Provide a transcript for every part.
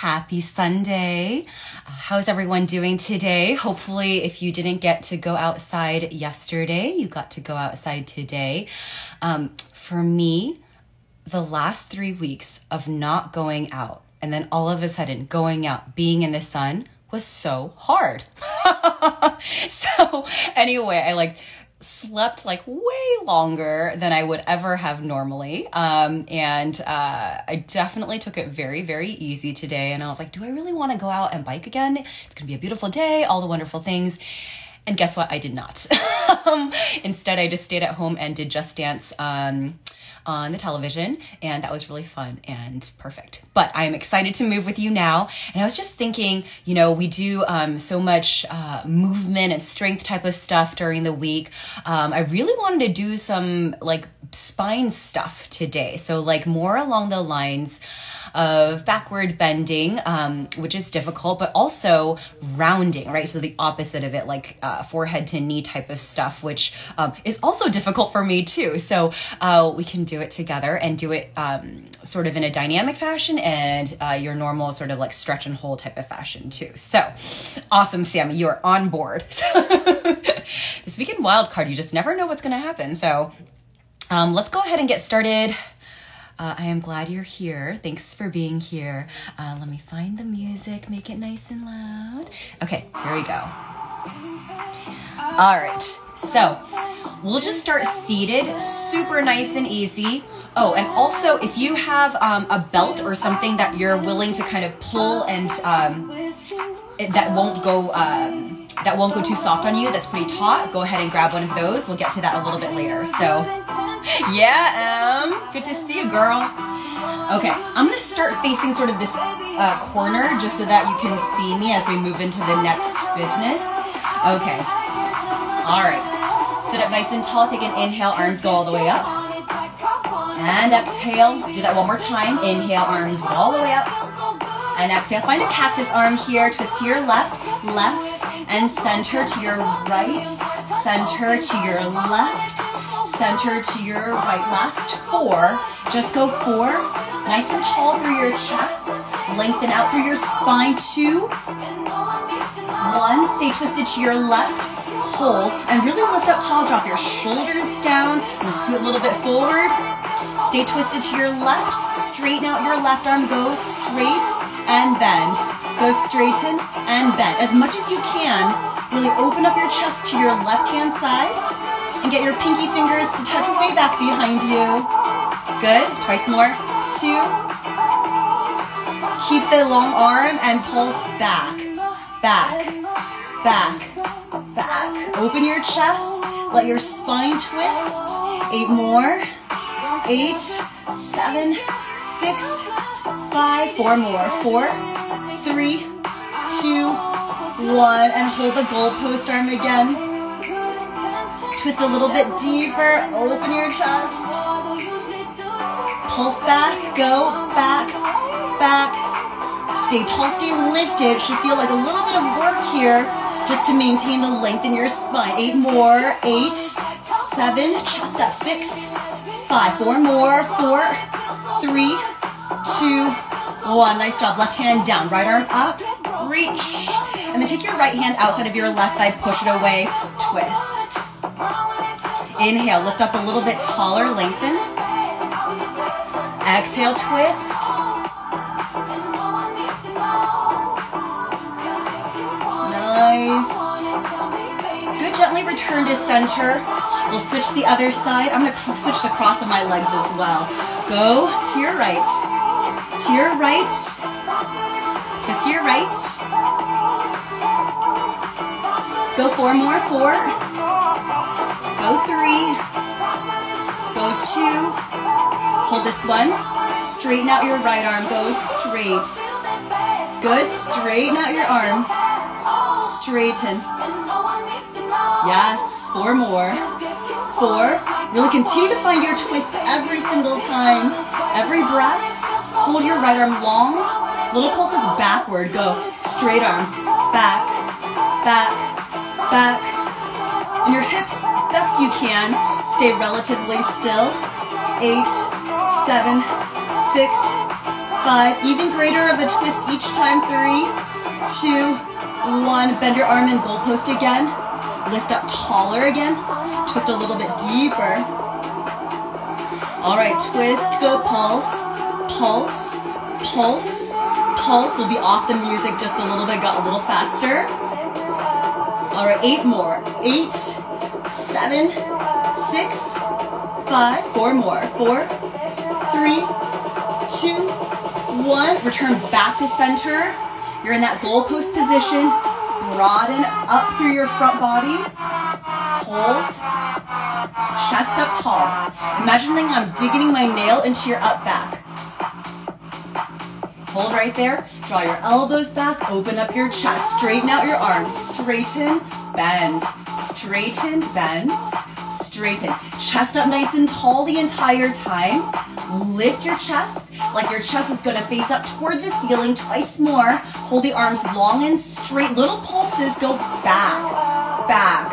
Happy Sunday. How's everyone doing today? Hopefully, if you didn't get to go outside yesterday, you got to go outside today. For me, the last 3 weeks of not going out and then all of a sudden going out, being in the sun was so hard. So anyway, I slept way longer than I would ever have normally. And I definitely took it very, very easy today. And I was like, do I really want to go out and bike again? It's going to be a beautiful day, all the wonderful things. And guess what? I did not. Instead, I just stayed at home and did Just Dance on the television, and that was really fun and perfect. But I am excited to move with you now. And I was just thinking, we do so much movement and strength type of stuff during the week. I really wanted to do some spine stuff today. So more along the lines of backward bending, which is difficult, but also rounding, right? So the opposite of it, forehead to knee type of stuff, which is also difficult for me too. So we can do it together and do it sort of in a dynamic fashion and your normal sort of stretch and hold type of fashion too. So awesome, Sam, you are on board. This weekend wild card, you just never know what's going to happen. So let's go ahead and get started. I am glad you're here. Thanks for being here. Let me find the music, make it nice and loud. Okay, here we go. All right, so we'll just start seated, super nice and easy. Oh, and also if you have a belt or something that you're willing to kind of pull and that won't go too soft on you, that's pretty taut, go ahead and grab one of those. We'll get to that a little bit later. So yeah, good to see you, girl. Okay, I'm gonna start facing sort of this corner just so that you can see me as we move into the next business. Okay, all right, sit up nice and tall, take an inhale, arms go all the way up. And exhale, do that one more time. Inhale, arms go all the way up. And exhale, find a cactus arm here, twist to your left, and center to your right, center to your left, center to your right. Last 4, just go 4, nice and tall through your chest, lengthen out through your spine. 2, 1, stay twisted to your left, hold, and really lift up tall, drop your shoulders down, and scoot a little bit forward. Stay twisted to your left, straighten out your left arm, go straight and bend. Go straighten and bend. As much as you can, really open up your chest to your left-hand side and get your pinky fingers to touch way back behind you. Good, twice more. 2. Keep the long arm and pulse back, back, back, back. Open your chest, let your spine twist. 8 more. 8, 7, 6, 5, 4 more. 4, 3, 2, 1, and hold the goalpost arm again. Twist a little bit deeper, open your chest. Pulse back, go back, back. Stay tall, stay lifted. Should feel like a little bit of work here just to maintain the length in your spine. 8 more, 8, 7, chest up, 6, 5, 4 more, 4, 3, 2, 1. Nice job. Left hand down, right arm up, reach. And then take your right hand outside of your left thigh, push it away, twist. Inhale, lift up a little bit taller, lengthen. Exhale, twist. Nice. Good, gently return to center. We'll switch the other side. I'm going to switch the cross of my legs as well. Go to your right. To your right. Twist to your right. Go 4 more. 4. Go 3. Go 2. Hold this one. Straighten out your right arm. Go straight. Good. Straighten out your arm. Straighten. Yes. 4 more. 4. Really continue to find your twist every single time. Every breath. Hold your right arm long. Little pulses backward. Go. Straight arm. Back. Back. Back. And your hips, best you can, stay relatively still. 8, 7, 6, 5, even greater of a twist each time. 3, 2, 1. Bend your arm and goalpost again. Lift up taller again. Twist a little bit deeper. All right, twist, go, pulse, pulse, pulse, pulse. We'll be off the music just a little bit, got a little faster. All right, 8 more. 8, 7, 6, 5, 4 more. 4, 3, 2, 1. Return back to center. You're in that goalpost position. Broaden up through your front body. Hold. Chest up tall. Imagining I'm digging my nail into your up back. Hold right there. Draw your elbows back. Open up your chest. Straighten out your arms. Straighten, bend. Straighten, bend. Straighten. Chest up nice and tall the entire time. Lift your chest like your chest is going to face up toward the ceiling. Twice more. Hold the arms long and straight. Little pulses. Go back, back,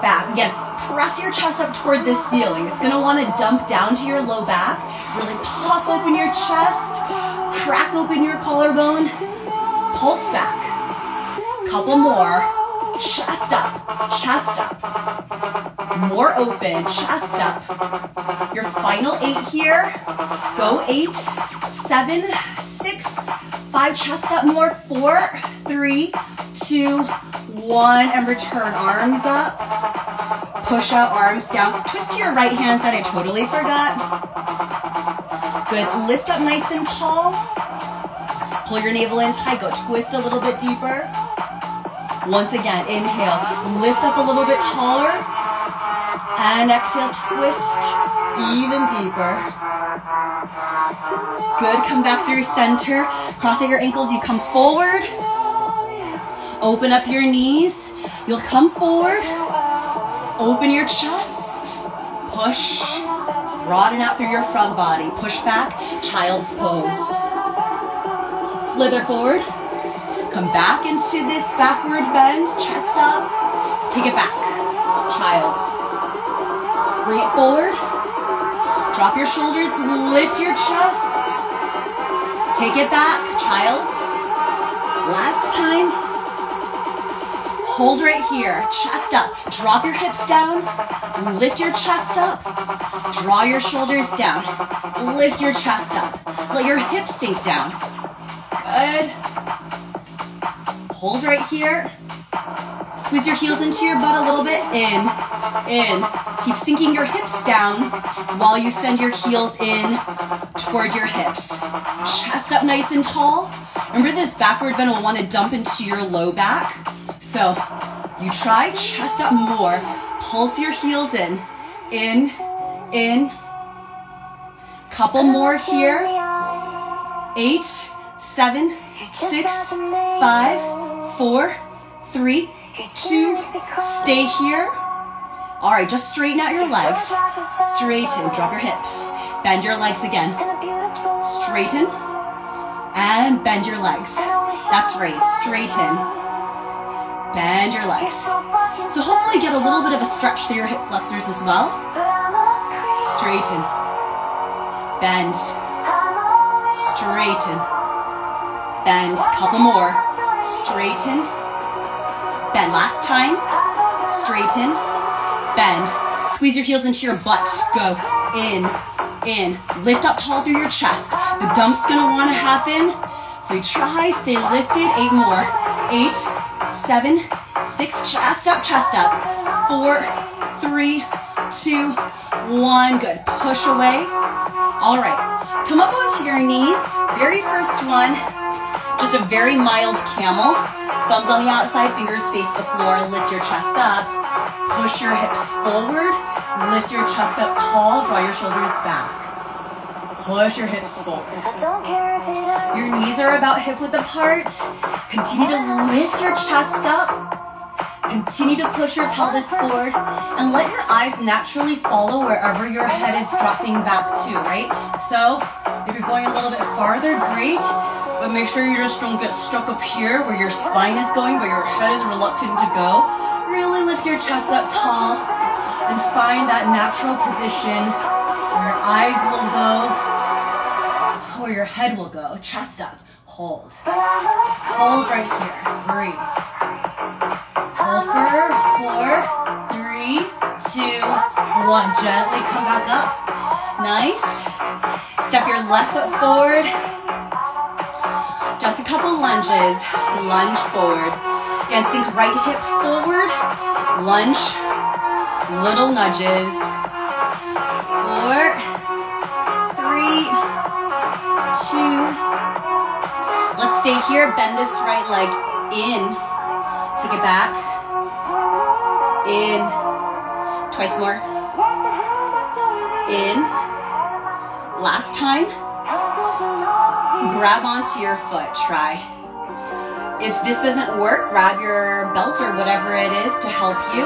back. Again, press your chest up toward the ceiling. It's going to want to dump down to your low back. Really puff open your chest. Crack open your collarbone. Pulse back. Couple more. Chest up, chest up. More open, chest up. Your final 8 here. Go 8, 7, 6, 5. Chest up more. 4, 3, 2, 1. And return. Arms up. Push out, arms down. Twist to your right hand side. I totally forgot. Good. Lift up nice and tall. Pull your navel in tight. Go twist a little bit deeper. Once again, inhale. Lift up a little bit taller. And exhale, twist even deeper. Good. Come back through center. Cross out your ankles. You come forward. Open up your knees. You'll come forward. Open your chest. Push. Broaden out through your front body. Push back. Child's pose. Slither forward. Come back into this backward bend. Chest up. Take it back. Child's. Straight forward. Drop your shoulders. Lift your chest. Take it back. Child's. Last time. Hold right here. Chest up. Drop your hips down. Lift your chest up. Draw your shoulders down. Lift your chest up. Let your hips sink down. Good. Hold right here. Squeeze your heels into your butt a little bit. In. Keep sinking your hips down while you send your heels in toward your hips. Chest up nice and tall. Remember, this backward bend will want to dump into your low back. So you try, chest up more. Pulse your heels in. In. Couple more here. 8, 7, 6, 5, 4, 3, 2. Stay here. All right, just straighten out your legs. Straighten, drop your hips. Bend your legs again. Straighten and bend your legs. That's right, straighten. Bend your legs. So hopefully get a little bit of a stretch through your hip flexors as well. Straighten. Bend. Straighten. Bend. Couple more. Straighten. Bend. Last time. Straighten. Bend. Squeeze your heels into your butt. Go. In. Lift up tall through your chest. The dump's gonna wanna happen. So you try, stay lifted. 8 more. 8, 7, 6. Chest up. 4, 3, 2, 1. Good. Push away. All right. Come up onto your knees. Very first one. Just a very mild camel. Thumbs on the outside, fingers face the floor. Lift your chest up. Push your hips forward. Lift your chest up tall. Draw your shoulders back. Push your hips forward. Your knees are about hip width apart. Continue to lift your chest up. Continue to push your pelvis forward. And let your eyes naturally follow wherever your head is dropping back to, right? So if you're going a little bit farther, great. But make sure you just don't get stuck up here where your spine is going, but your head is reluctant to go. Really lift your chest up tall and find that natural position where your eyes will go, where your head will go. Chest up. Hold. Hold right here. Breathe. Hold for 4, 3, 2, 1. Gently come back up. Nice. Step your left foot forward. Just a couple lunges. Lunge forward. Again, think right hip forward. Lunge. Little nudges. 4, 3, 2. Let's stay here. Bend this right leg in. Take it back. In. Twice more. In. Last time. Grab onto your foot. Try. If this doesn't work, grab your belt or whatever it is to help you.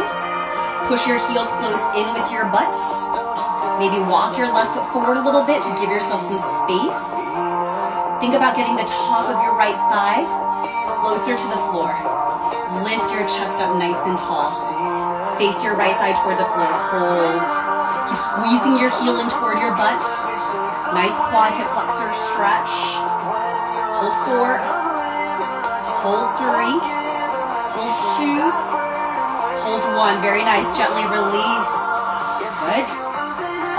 Push your heel close in with your butt. Maybe walk your left foot forward a little bit to give yourself some space. Think about getting the top of your right thigh closer to the floor. Lift your chest up nice and tall. Face your right thigh toward the floor. Hold. Keep squeezing your heel in toward your butt. Nice quad hip flexor stretch. Hold 4. Hold 3. Hold 2. Hold 1. Very nice. Gently release. Good.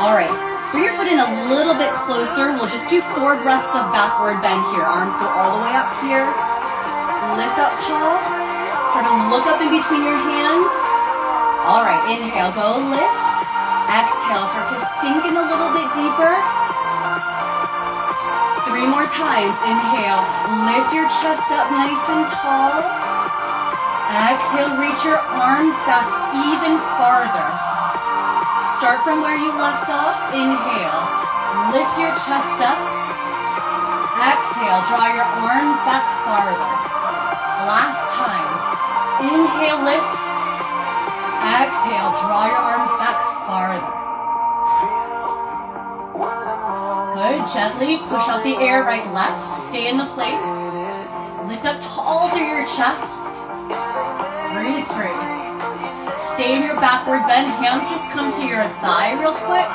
All right. Bring your foot in a little bit closer. We'll just do 4 breaths of backward bend here. Arms go all the way up here. Lift up tall. Try to look up in between your hands. All right, inhale, go lift. Exhale, start to sink in a little bit deeper. 3 more times. Inhale, lift your chest up nice and tall. Exhale, reach your arms back even farther. Start from where you left off. Inhale, lift your chest up. Exhale, draw your arms back farther. Last time. Inhale, lift. Exhale, draw your arms back farther. Good, gently push out the air, right, left. Stay in the place. Lift up tall through your chest. Breathe through. Stay in your backward bend. Hands just come to your thigh real quick.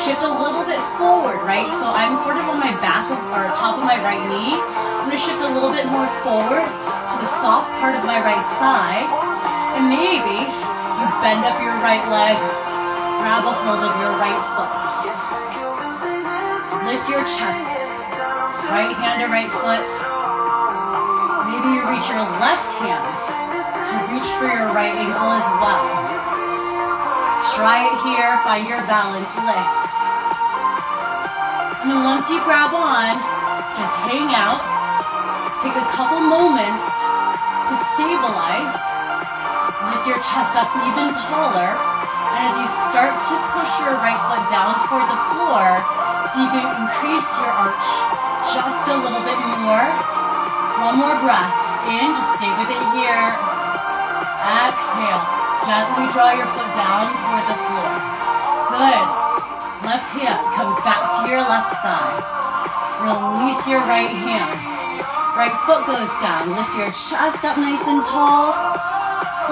Shift a little bit forward, right? So I'm sort of on my back or top of my right knee. I'm gonna shift a little bit more forward to the soft part of my right thigh. And maybe you bend up your right leg, grab a hold of your right foot. Lift your chest. Right hand to right foot. Maybe you reach your left hand to reach for your right ankle as well. Try it here, find your balance, lift. And then once you grab on, just hang out. Take a couple moments to stabilize. Lift your chest up even taller. And as you start to push your right foot down toward the floor, so you can increase your arch just a little bit more. One more breath. In, just stay with it here. Exhale. Gently draw your foot down toward the floor. Good. Left hand comes back to your left thigh. Release your right hand. Right foot goes down. Lift your chest up nice and tall.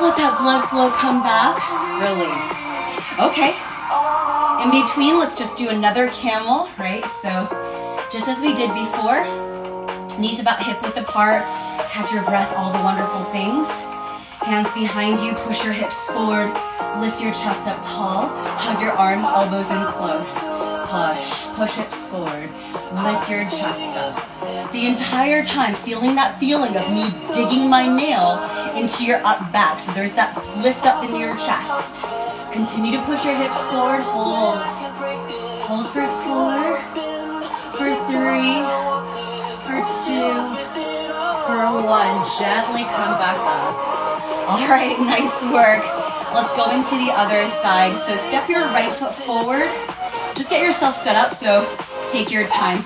Let that blood flow come back. Release. Okay. In between, let's just do another camel, right? So just as we did before, knees about hip width apart. Catch your breath, all the wonderful things. Hands behind you, push your hips forward, lift your chest up tall, hug your arms, elbows in close. Push hips forward, lift your chest up. The entire time, feeling that feeling of me digging my nail into your up back. So there's that lift up in your chest. Continue to push your hips forward, hold. Hold for 4, for 3, for 2, for 1. Gently come back up. All right, nice work. Let's go into the other side. So step your right foot forward. Just get yourself set up, so take your time.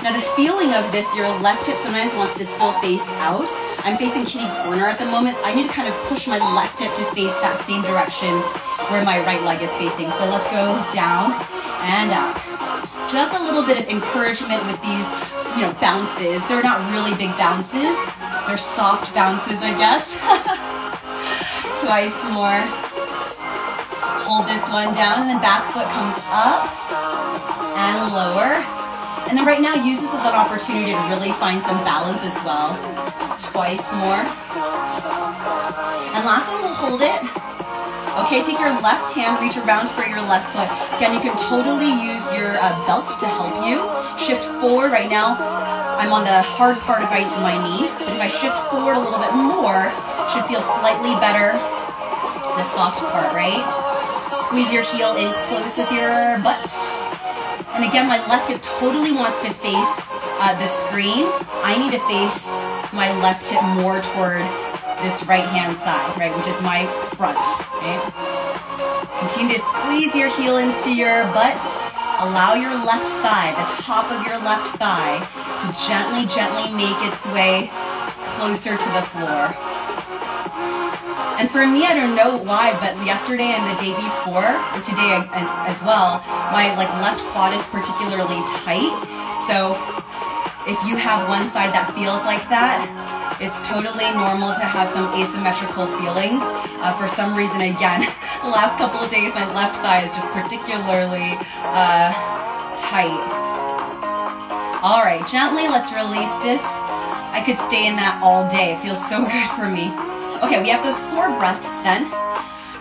Now the feeling of this, your left hip sometimes wants to still face out. I'm facing kitty corner at the moment, so I need to kind of push my left hip to face that same direction where my right leg is facing. So let's go down and up. Just a little bit of encouragement with these, bounces. They're not really big bounces. They're soft bounces, I guess. Twice more. Hold this one down, and then back foot comes up and lower. And then right now, use this as an opportunity to really find some balance as well. Twice more. And last one, we'll hold it. Okay, take your left hand, reach around for your left foot. Again, you can totally use your belt to help you. Shift forward right now. I'm on the hard part of my knee, but if I shift forward a little bit more, it should feel slightly better. The soft part, right? Squeeze your heel in close with your butt. And again, my left hip totally wants to face the screen. I need to face my left hip more toward this right hand side, right, which is my front, okay? Continue to squeeze your heel into your butt. Allow your left thigh, the top of your left thigh, to gently, gently make its way closer to the floor. And for me, I don't know why, but yesterday and the day before, or today as well, my left quad is particularly tight. So if you have one side that feels like that, it's totally normal to have some asymmetrical feelings. For some reason, again, the last couple of days, my left thigh is just particularly tight. All right, gently, let's release this. I could stay in that all day. It feels so good for me. Okay, we have those 4 breaths then.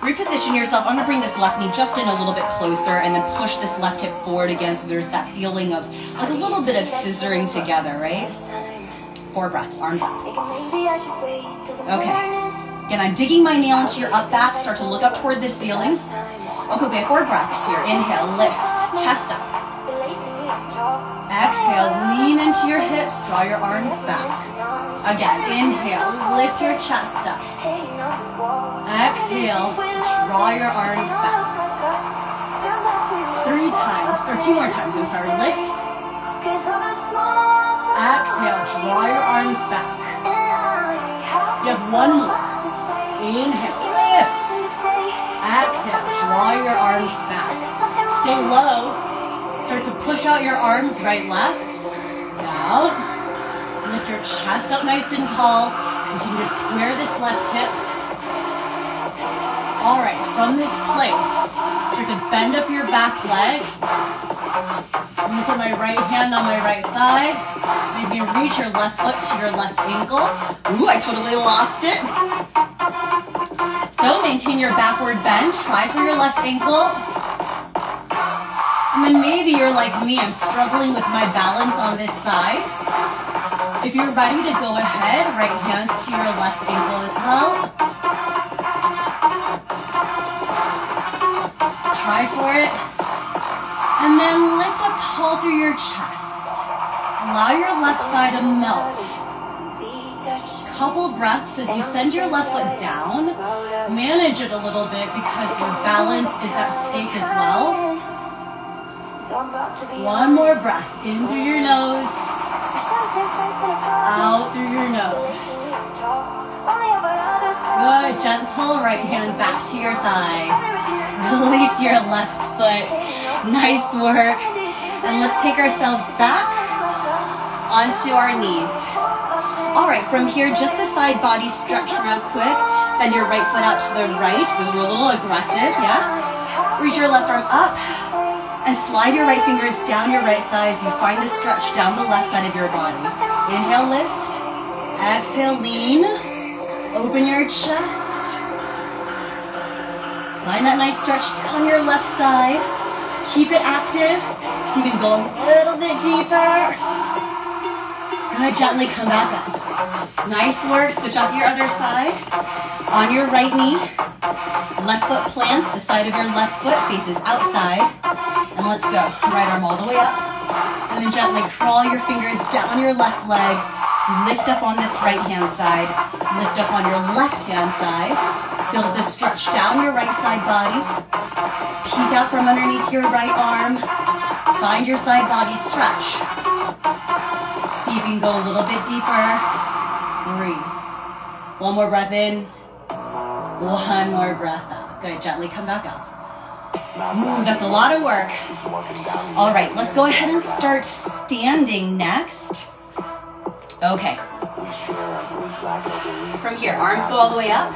Reposition yourself. I'm gonna bring this left knee just in a little bit closer and then push this left hip forward again so there's that feeling of like a little bit of scissoring together, right? 4 breaths, arms up. Okay. Again, I'm digging my nail into your up back. Start to look up toward the ceiling. Okay, we have 4 breaths here. Inhale, lift, chest up. Exhale, lean into your hips, draw your arms back. Again, inhale, lift your chest up. Exhale, draw your arms back. 3 times, or 2 more times, I'm sorry. Lift. Exhale, draw your arms back. You have 1 more. Inhale, lift. Exhale, draw your arms back. Stay low. Start to push out your arms right, left. Down. Lift your chest up nice and tall. Continue to square this left hip. All right, from this place, start to bend up your back leg. I'm gonna put my right hand on my right thigh. Maybe reach your left foot to your left ankle. Ooh, I totally lost it. So maintain your backward bend. Try for your left ankle. And then maybe you're like me, I'm struggling with my balance on this side. If you're ready to go ahead, right hand to your left ankle as well. Try for it. And then lift up tall through your chest. Allow your left thigh to melt. Couple breaths as you send your left foot down. Manage it a little bit because your balance is at stake as well. 1 more breath. In through your nose. Out through your nose. Good. Gentle right hand back to your thigh. Release your left foot. Nice work. And let's take ourselves back onto our knees. All right, from here, just a side body stretch real quick. Send your right foot out to the right. Those were a little aggressive, yeah? Reach your left arm up and slide your right fingers down your right thigh as you find the stretch down the left side of your body. Inhale, lift. Exhale, lean. Open your chest. Find that nice stretch down your left side. Keep it active. So you can go a little bit deeper. Good, gently come back up. Nice work. Switch out to your other side. On your right knee. Left foot plants. The side of your left foot faces outside. And let's go. Right arm all the way up. And then gently crawl your fingers down your left leg. Lift up on this right hand side. Lift up on your left hand side. Build the stretch down your right side body. Peek out from underneath your right arm. Find your side body stretch. See if you can go a little bit deeper. Breathe. 1 more breath in. 1 more breath out. Good. Gently come back up. Ooh, that's a lot of work. All right, let's go ahead and start standing next. Okay. From here, arms go all the way up.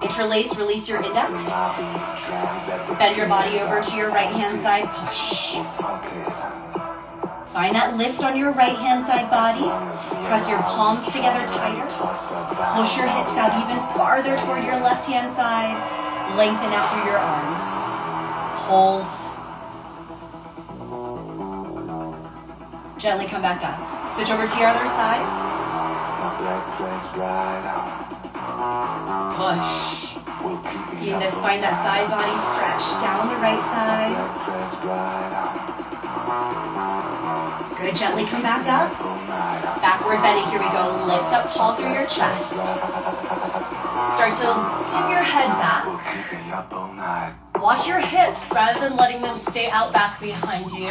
Interlace, release your index. Bend your body over to your right hand side, push. Find that lift on your right hand side body. Press your palms together tighter. Push your hips out even farther toward your left hand side. Lengthen out through your arms. Hold. Gently come back up. Switch over to your other side. Push. Feeling this, find that side body stretch down the right side. Good, gently come back up. Backward bending, here we go. Lift up tall through your chest. Start to tip your head back. Watch your hips rather than letting them stay out back behind you.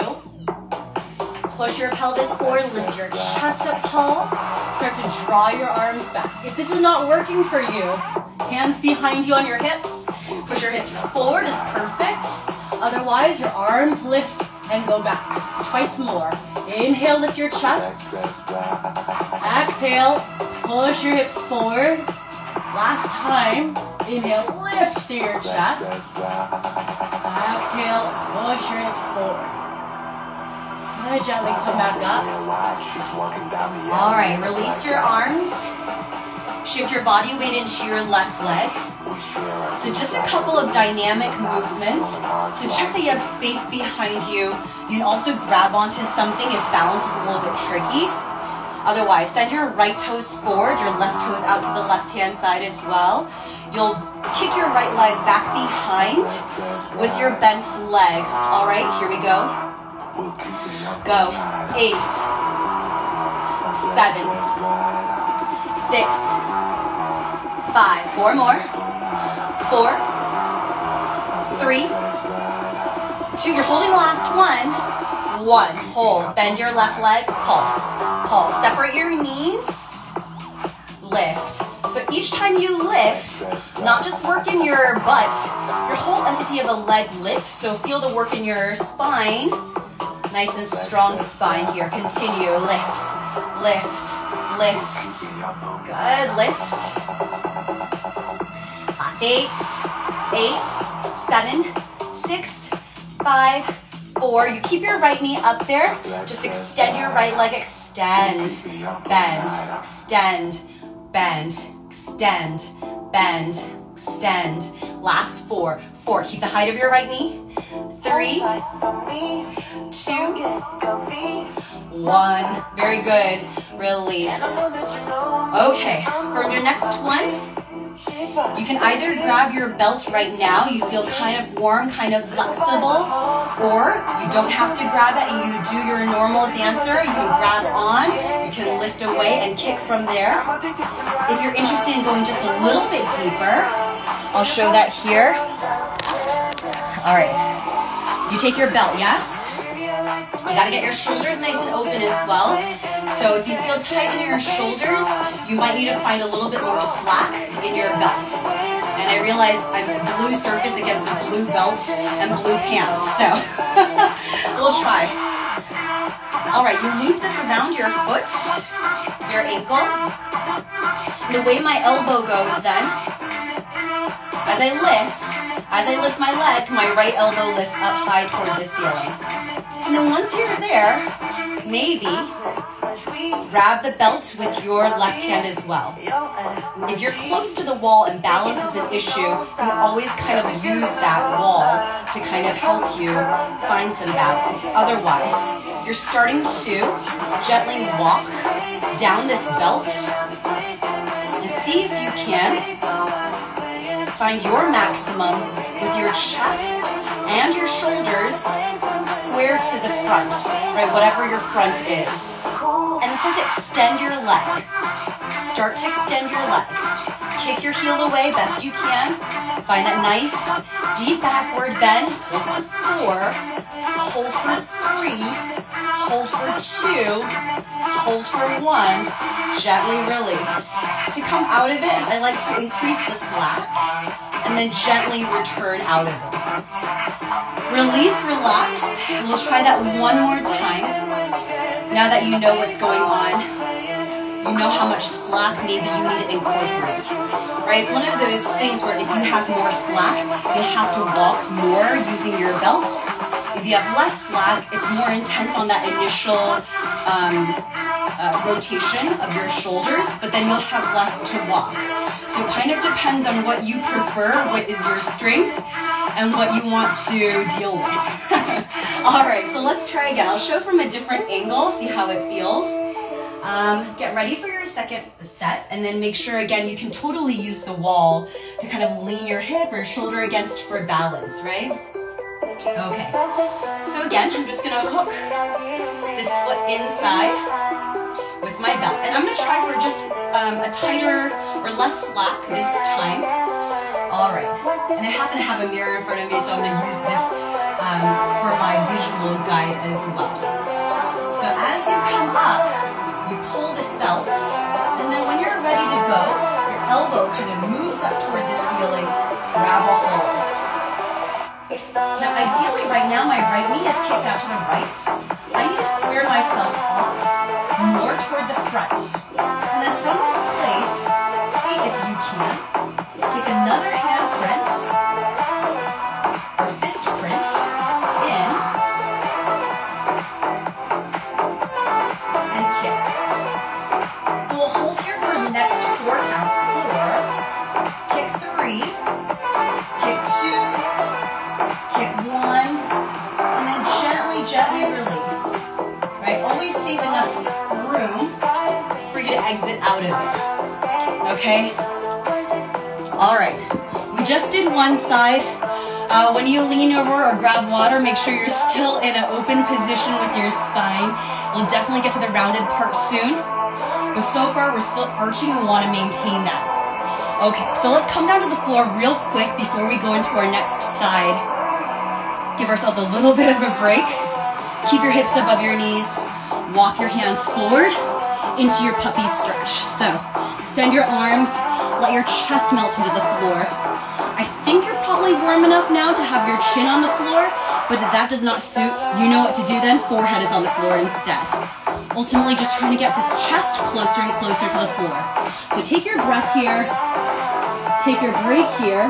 Push your pelvis forward, lift your chest up tall. Start to draw your arms back. If this is not working for you, hands behind you on your hips. Push your hips forward is perfect. Otherwise, your arms lift and go back. Twice more. Inhale, lift your chest. Exhale, push your hips forward. Last time. Inhale, lift through your chest. Exhale, push your hips forward. Good, gently come back up. All right, release your arms. Shift your body weight into your left leg. So just a couple of dynamic movements. So check that you have space behind you. You can also grab onto something if balance is a little bit tricky. Otherwise, send your right toes forward, your left toes out to the left-hand side as well. You'll kick your right leg back behind with your bent leg. All right, here we go. Go. 8, 7, 6, 5. 4 more. 4, 3, 2. You're holding the last one. 1. Hold. Bend your left leg. Pulse. Pulse. Separate your knees. Lift. So each time you lift, not just work in your butt, your whole entity of a leg lifts. So feel the work in your spine. Nice and strong spine here. Continue. Lift. Lift. Lift. Good. Lift. Last 8, 7, 6, 5, 4. You keep your right knee up there. Just extend your right leg. Extend. Bend. Extend. Bend. Extend. Bend. Extend. Last 4. 4. Keep the height of your right knee. 3, 2, 1. Very good. Release. Okay. For your next one, you can either grab your belt right now, you feel kind of warm, kind of flexible, or you don't have to grab it and you do your normal dancer. You can grab on, you can lift away and kick from there. If you're interested in going just a little bit deeper, I'll show that here. All right, you take your belt, yes? You gotta get your shoulders nice and open as well. So if you feel tight in your shoulders, you might need to find a little bit more slack in your belt. And I realized I'm a blue surface against a blue belt and blue pants, so we'll try. All right, you loop this around your foot, your ankle. The way my elbow goes then, as I lift my leg, my right elbow lifts up high toward the ceiling. And then once you're there, maybe grab the belt with your left hand as well. If you're close to the wall and balance is an issue, you can always kind of use that wall to kind of help you find some balance. Otherwise, you're starting to gently walk down this belt and see if you can find your maximum with your chest and your shoulders square to the front, right? Whatever your front is. And then start to extend your leg. Start to extend your leg. Kick your heel away best you can. Find that nice deep backward bend. Hold for 4. Hold for 3. Hold for 2. Hold for 1. Gently release. To come out of it, I like to increase the slack and then gently return out of it. Release, relax. We'll try that one more time. Now that you know what's going on, you know how much slack maybe you need to incorporate, right? It's one of those things where if you have more slack, you'll have to walk more using your belt. If you have less slack, it's more intense on that initial rotation of your shoulders, but then you'll have less to walk. So it kind of depends on what you prefer, what is your strength, and what you want to deal with. All right, so let's try again. I'll show from a different angle, see how it feels. Get ready for your second set, and then make sure, again, you can totally use the wall to kind of lean your hip or shoulder against for balance, right? Okay, so again, I'm just gonna hook this foot inside with my belt. And I'm gonna try for just a tighter or less slack this time. All right, and I happen to have a mirror in front of me, so I'm gonna use this for my visual guide as well. So as you come up, you pull this belt, and then when you're ready to go, your elbow kind of moves up toward the ceiling, grab a hold. Now ideally right now my right knee is kicked out to the right. I need to square myself off more toward the front. And then from this place, see if you can, take another hand print or fist print in and kick. We'll hold here for the next 4 counts. 4, kick 3, kick 2, kick 1, and then gently release, right? Always save enough room for you to exit out of it, okay? All right, we just did one side. When you lean over or grab water, make sure you're still in an open position with your spine. We'll definitely get to the rounded part soon, but so far we're still arching and want to maintain that. Okay, so let's come down to the floor real quick before we go into our next side. Give ourselves a little bit of a break. Keep your hips above your knees. Walk your hands forward into your puppy stretch. So extend your arms, let your chest melt into the floor. I think you're probably warm enough now to have your chin on the floor, but if that does not suit, you know what to do then. Forehead is on the floor instead. Ultimately just trying to get this chest closer and closer to the floor. So take your breath here, take your break here.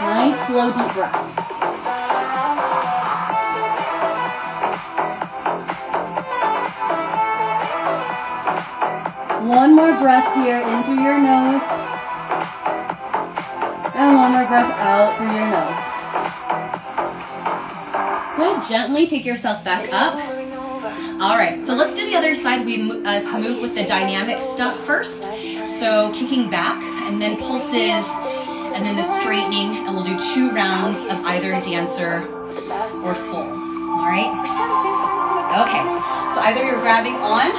Nice, slow, deep breath. One more breath here, in through your nose. And one more breath out through your nose. Good, gently take yourself back up. All right, so let's do the other side. We move with the dynamic stuff first. So kicking back, and then pulses, and then the straightening, and we'll do 2 rounds of either dancer or full, all right? Okay, so either you're grabbing on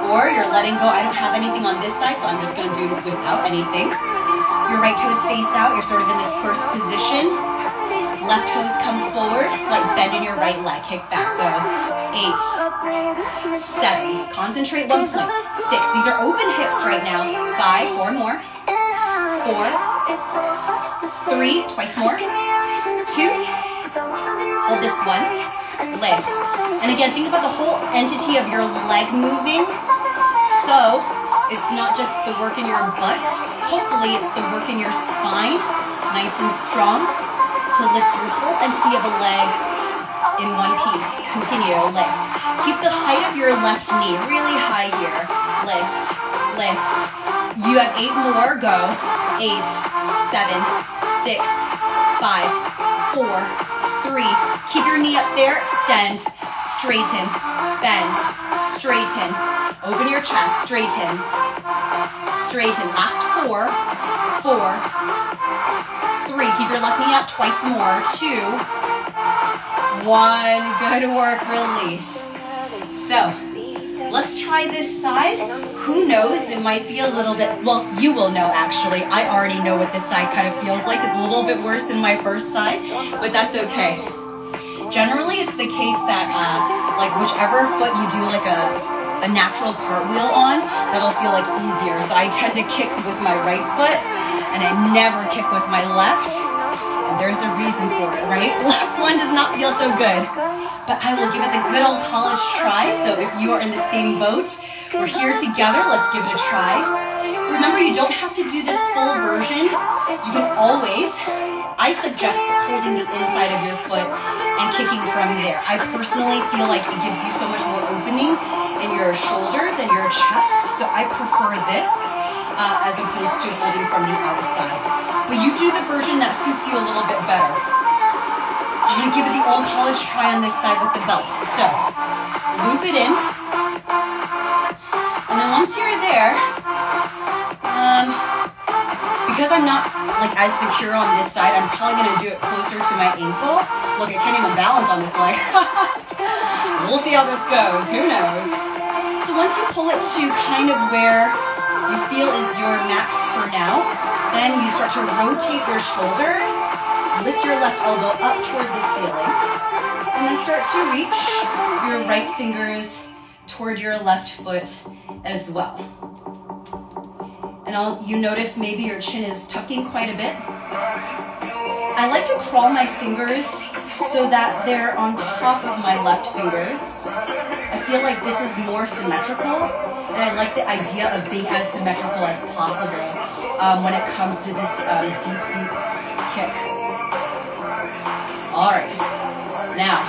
or you're letting go. I don't have anything on this side, so I'm just gonna do it without anything. Your right toe is face out, you're sort of in this first position. Left toes come forward, slight bend in your right leg, kick back, go. 8, 7, concentrate 1 point, 6, these are open hips right now. 5, 4 more, 4, 3, twice more, 2, hold this one, lift. And again, think about the whole entity of your leg moving. So it's not just the work in your butt, hopefully it's the work in your spine, nice and strong, to lift your whole entity of a leg in one piece. Continue, lift. Keep the height of your left knee really high here. Lift, lift. You have 8 more, go. 8, 7, 6, 5, 4, 3. Keep your knee up there, extend, straighten, bend, straighten. Open your chest, straighten, straighten. Last 4, 4, 3. Keep your left knee up, twice more. 2, 1. Good work, release. So, let's try this side. Who knows, it might be a little bit, well, you will know actually. I already know what this side kind of feels like. It's a little bit worse than my first side, but that's okay. Generally, it's the case that like whichever foot you do like a natural cartwheel on, that'll feel like easier. So I tend to kick with my right foot, and I never kick with my left. And There's a reason for it, right? Left one does not feel so good, but I will give it the good old college try. So if you are in the same boat, we're here together. Let's give it a try. Remember, you don't have to do this full version. You can always, I suggest holding the inside of your foot and kicking from there. I personally feel like it gives you so much more opening in your shoulders and your chest, so I prefer this as opposed to holding from the outside. But you do the version that suits you a little bit better. I'm going to give it the old college try on this side with the belt. So, loop it in. And then once you're there, because I'm not like as secure on this side, I'm probably going to do it closer to my ankle. Look, I can't even balance on this leg. We'll see how this goes. Who knows? So once you pull it to kind of where you feel is your max for now, then you start to rotate your shoulder, lift your left elbow up toward the ceiling, and then start to reach your right fingers toward your left foot as well. And you notice maybe your chin is tucking quite a bit. I like to crawl my fingers so that they're on top of my left fingers. I feel like this is more symmetrical, and I like the idea of being as symmetrical as possible when it comes to this deep, deep kick. All right, now,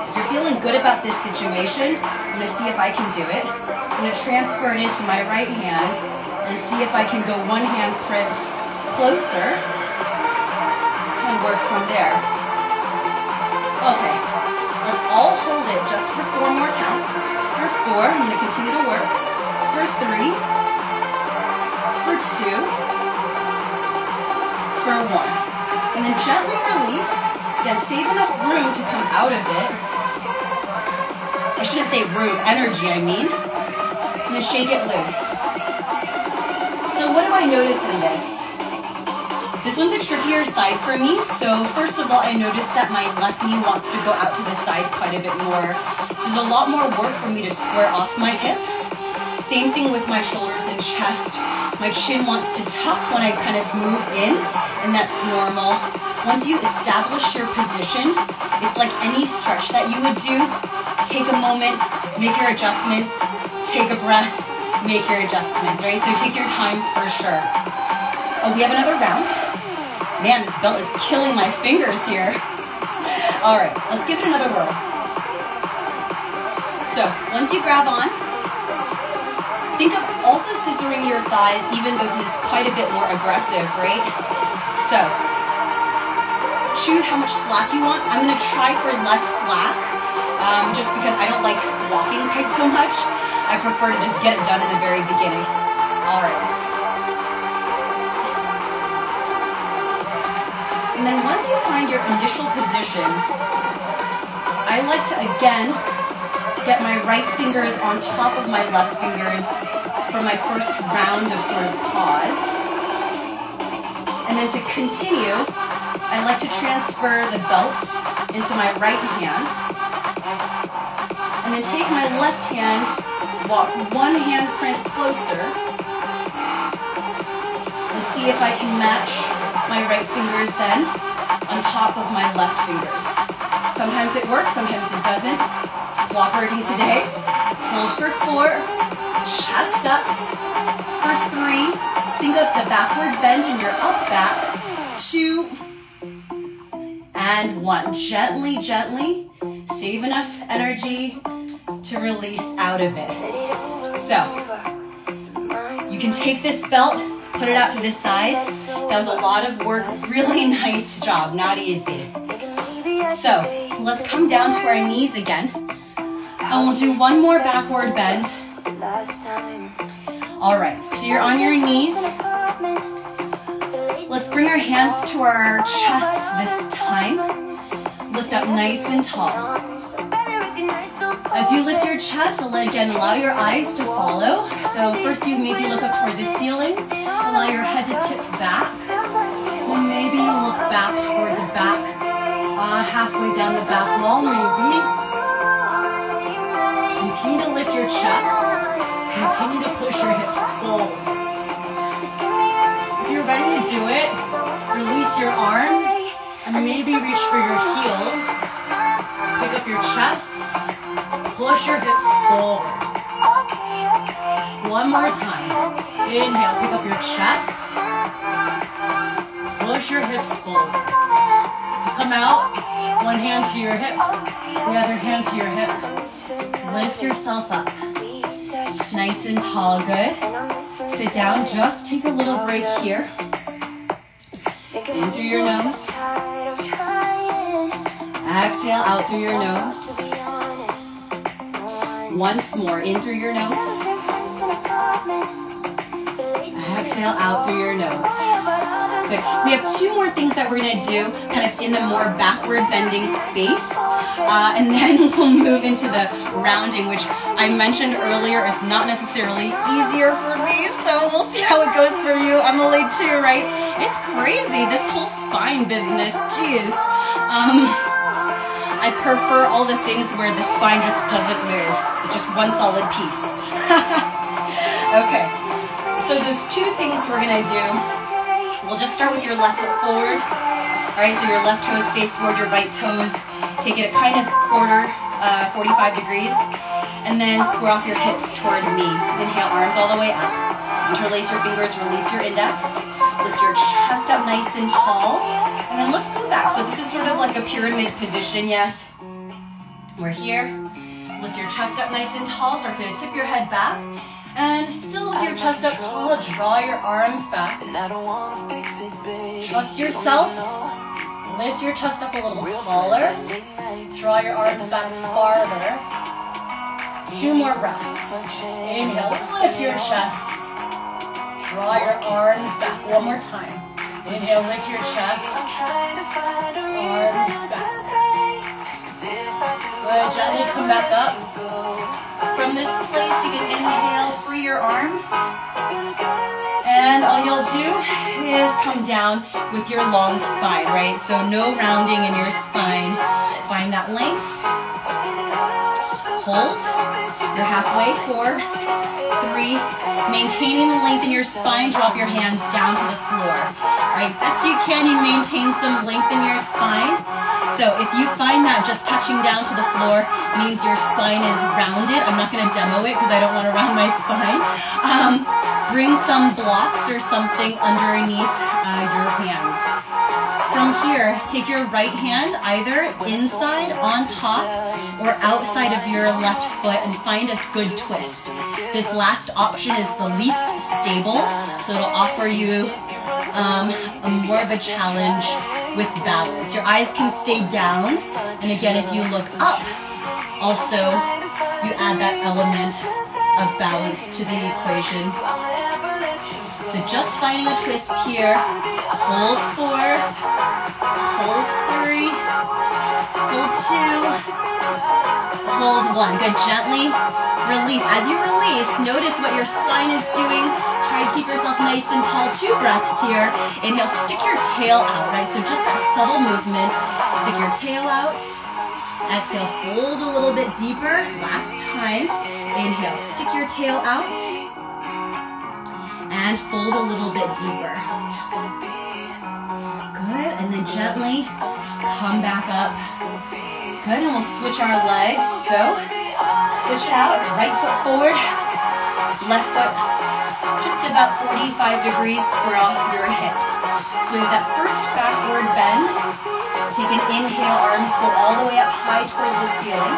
if you're feeling good about this situation, I'm gonna see if I can do it. I'm gonna transfer it into my right hand and see if I can go one hand print closer and work from there. Okay, let's all hold it just for 4 more counts. For 4, I'm gonna continue to work. For 3, for 2, for 1. And then gently release. Again, save enough room to come out of it. I shouldn't say room, energy I mean. I'm gonna shake it loose. So what do I notice in this? This one's a trickier side for me. So first of all, I noticed that my left knee wants to go out to the side quite a bit more. So there's a lot more work for me to square off my hips. Same thing with my shoulders and chest. My chin wants to tuck when I kind of move in, and that's normal. Once you establish your position, it's like any stretch that you would do. Take a moment, make your adjustments, take a breath, make your adjustments, right? So take your time for sure. Oh, we have another round. Man, this belt is killing my fingers here. All right, let's give it another whirl. So once you grab on, think of also scissoring your thighs, even though this is quite a bit more aggressive, right? So choose how much slack you want. I'm gonna try for less slack, just because I don't like walking quite so much. I prefer to just get it done in the very beginning. All right. And then once you find your initial position, I like to again get my right fingers on top of my left fingers for my first round of sort of pause. And then to continue, I like to transfer the belt into my right hand. And then take my left hand, walk one hand print closer, and see if I can match my right fingers then on top of my left fingers. Sometimes it works, sometimes it doesn't. It's cooperating today. Hold for 4, chest up. For 3, think of the backward bend in your up back. 2, and 1. Gently, gently, save enough energy to release out of it. So, you can take this belt, put it out to this side. That was a lot of work, really nice job, not easy. So, let's come down to our knees again. And we'll do one more backward bend. All right, so you're on your knees. Let's bring our hands to our chest this time. Lift up nice and tall. As you lift your chest, again, allow your eyes to follow. So first you maybe look up toward the ceiling. Allow your head to tip back. Or maybe you look back toward the back, halfway down the back wall maybe. Continue to lift your chest. Continue to push your hips forward. If you're ready to do it, release your arms And maybe reach for your heels. Pick up your chest. Push your hips forward. One more time. Inhale, pick up your chest. Push your hips forward. To come out, one hand to your hip, the other hand to your hip. Lift yourself up. Nice and tall, good. Sit down, just take a little break here. In through your nose. Exhale out through your nose. Once more, in through your nose. Exhale out through your nose. Good. We have two more things that we're going to do kind of in the more backward bending space. And then we'll move into the rounding, which I mentioned earlier is not necessarily easier for me. So we'll see how it goes for you. I'm only 2, right? It's crazy, this whole spine business. Jeez. I prefer all the things where the spine just doesn't move. It's just one solid piece. Okay. So there's 2 things we're going to do. We'll just start with your left foot forward. All right, so your left toes face forward, your right toes take it a kind of quarter, 45 degrees. And then square off your hips toward me. Inhale, arms all the way up. Interlace your fingers, release your index. Lift your chest up nice and tall. And then let's go back. So this is sort of like a pyramid position, yes? We're here. Lift your chest up nice and tall. Start to tip your head back. And still with your chest up tall, draw your arms back. Trust yourself. Lift your chest up a little taller. Draw your arms back farther. 2 more breaths. Inhale, lift your chest. Draw your arms back. One more time. Inhale, lift your chest. Arms back. Good, gently come back up. From this place, you can inhale, free your arms. And all you'll do is come down with your long spine, right? So no rounding in your spine. Find that length. Hold. You're halfway. 4, 3. Maintaining the length in your spine, drop your hands down to the floor. All right, best you can, you maintain some length in your spine. So if you find that just touching down to the floor means your spine is rounded, I'm not going to demo it because I don't want to round my spine. Bring some blocks or something underneath your hands. From here, take your right hand either inside, on top, or outside of your left foot and find a good twist. This last option is the least stable, so it'll offer you more of a challenge with balance. Your eyes can stay down, and again, if you look up, also you add that element of balance to the equation. So just finding a twist here. Hold 4, hold 3, hold 2, hold 1. Good, gently release. As you release, notice what your spine is doing. Try to keep yourself nice and tall. 2 breaths here. Inhale, stick your tail out, right? So just that subtle movement. Stick your tail out. Exhale, fold a little bit deeper. Last time. Inhale, stick your tail out. And fold a little bit deeper. Good, and then gently come back up. Good, and we'll switch our legs. So, switch it out. Right foot forward, left foot just about 45 degrees, square off your hips. So we have that first backward bend. Take an inhale, arms go all the way up high toward the ceiling.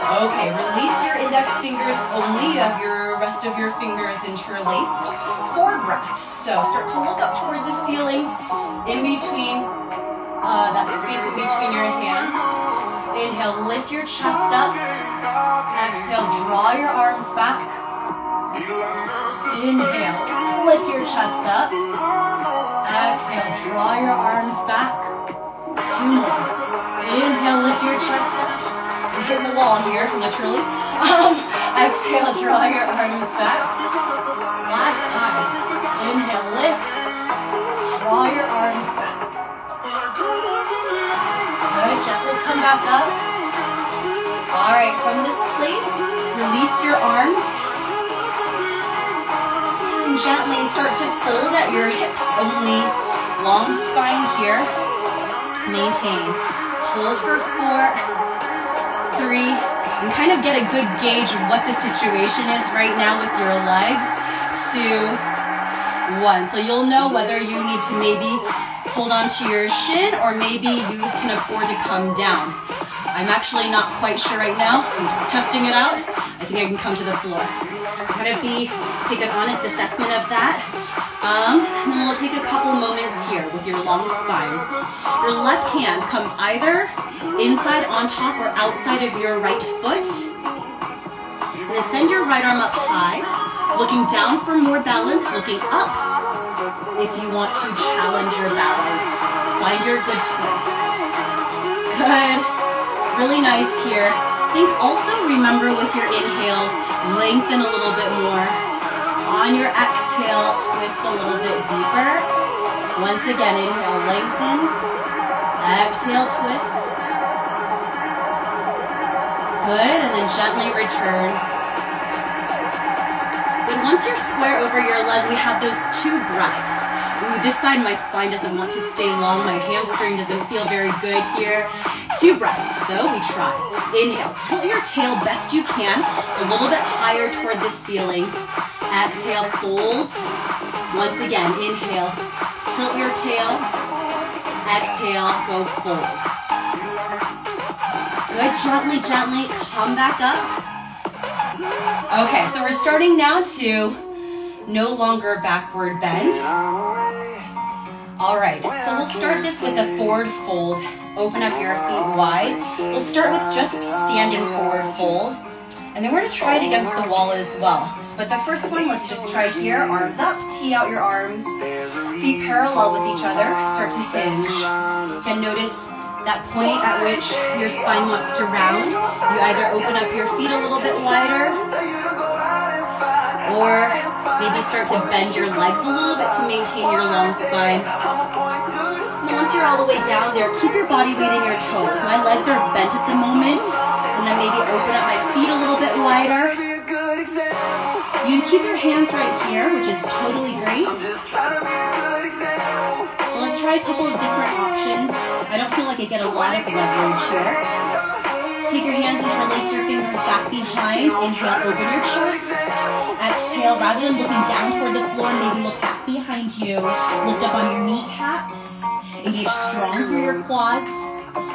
Okay, release your index fingers only. You have your rest of your fingers interlaced. 4 breaths. So start to look up toward the ceiling, in between that space in between your hands. Inhale, lift your chest up. Exhale, draw your arms back. Inhale, lift your chest up. Exhale, draw your arms back. 2 more. Inhale, lift your chest up. You're hitting the wall here, literally. Exhale, draw your arms back. Last time. Inhale, lift. Draw your arms back. Good, gently come back up. All right, from this place, release your arms. And gently start to fold at your hips, only Long spine here. Maintain. Hold for 4, 3, and kind of get a good gauge of what the situation is right now with your legs. 2, 1. So you'll know whether you need to maybe hold on to your shin or maybe you can afford to come down. I'm actually not quite sure right now. I'm just testing it out. I think I can come to the floor. Kind of take an honest assessment of that. And then we'll take a couple moments here with your long spine. Your left hand comes either inside on top or outside of your right foot. And then send your right arm up high, looking down for more balance, looking up if you want to challenge your balance. Find your good twist. Good. Really nice here. Think also remember with your inhales, lengthen a little bit more. On your exhale, twist a little bit deeper. Once again, inhale, lengthen. Exhale, twist. Good, and then gently return. Good, once you're square over your leg, we have those 2 breaths. Ooh, this side, my spine doesn't want to stay long. My hamstring doesn't feel very good here. 2 breaths, though, we try. Inhale, tilt your tail best you can, a little bit higher toward the ceiling. Exhale, fold. Once again, inhale, tilt your tail. Exhale, go fold. Good, gently, gently, come back up. Okay, so we're starting now to no longer backward bend. All right, so we'll start this with a forward fold. Open up your feet wide. We'll start with just standing forward fold. And then we're gonna try it against the wall as well. But the first one, let's just try here. Arms up, tee out your arms. Feet parallel with each other, start to hinge. You can notice that point at which your spine wants to round. You either open up your feet a little bit wider, or maybe start to bend your legs a little bit to maintain your long spine. And once you're all the way down there, keep your body weight in your toes. My legs are bent at the moment. I'm gonna maybe open up my feet a little bit wider. You can keep your hands right here, which is totally great. Well, let's try a couple of different options. I don't feel like I get a lot of leverage here. Take your hands, interlace your fingers back behind. Inhale, open your chest. Exhale, rather than looking down toward the floor, maybe look back behind you. Lift up on your kneecaps. Engage strong through your quads.